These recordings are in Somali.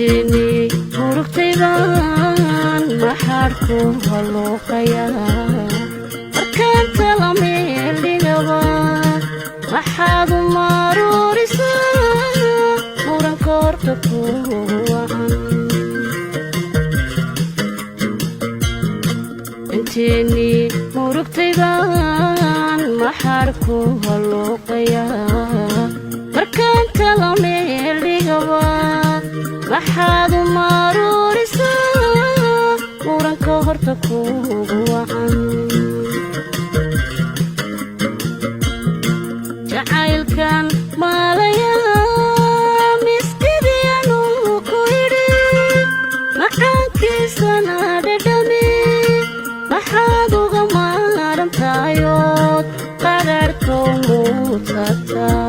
intini murugtaydan maxaadku halooqayaa markaan talameeldhigaba maxaad u maruurisaa muranka horta kugu wacan intini murugtaydan maxaadku halooqayaa markaan talameeldhigaba maxaad u maruurisaa muranka horta kugu wacan jacaylkan maalayaa miskidiyanu ku idhi macaankiisana dhadhami maxaad uga maarantayood qadhaadhkow muutataa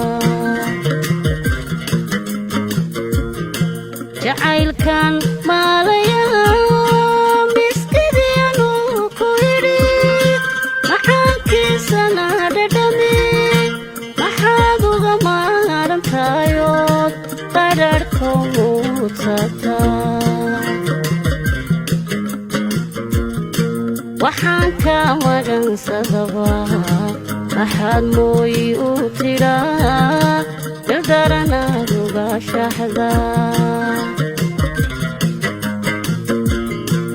jacaylkan maalayaa miskidiyanu ku idhi macaankiisana dhadhami maxaad uga maarantayood qadhaadhkow muutataa waxaan ka magansadaba maxaad mooyi u tidhaa dardaranaad uga shaxdaa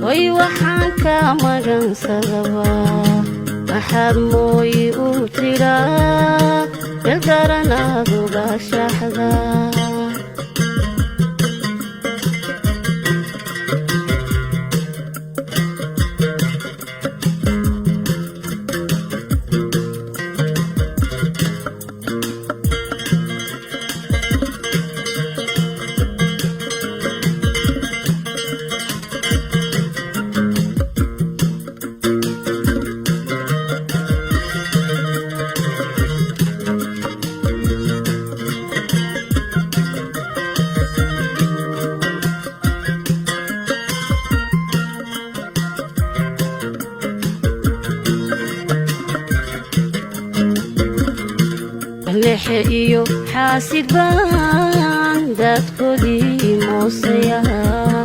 way waxaan ka magansadaba maxaad mooyi u tidhaa dardaranaad uga shaxdaa lexe iyo xaasid baan dadkoodii moosayaa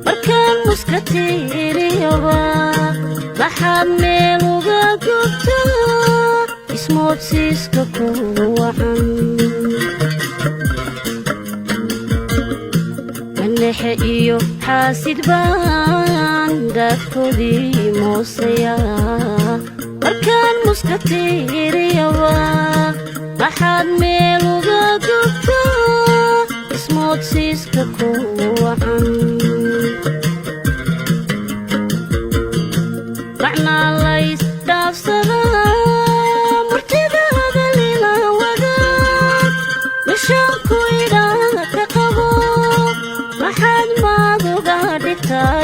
markaan muska tiiriyaba maxaad meel uga gubtaa ismoodsiiska kugu wacan lexe iyo xaasid baan dadkoodii moosayaa markaan muska tiiriyaba maxaad meel uga gubtaa ismoodsiiska kugu wacan macnaa lays dhaafsadaa murtidaada lila wadaag mishaanku idhaa ka qabo maxaad maad uga dhigtay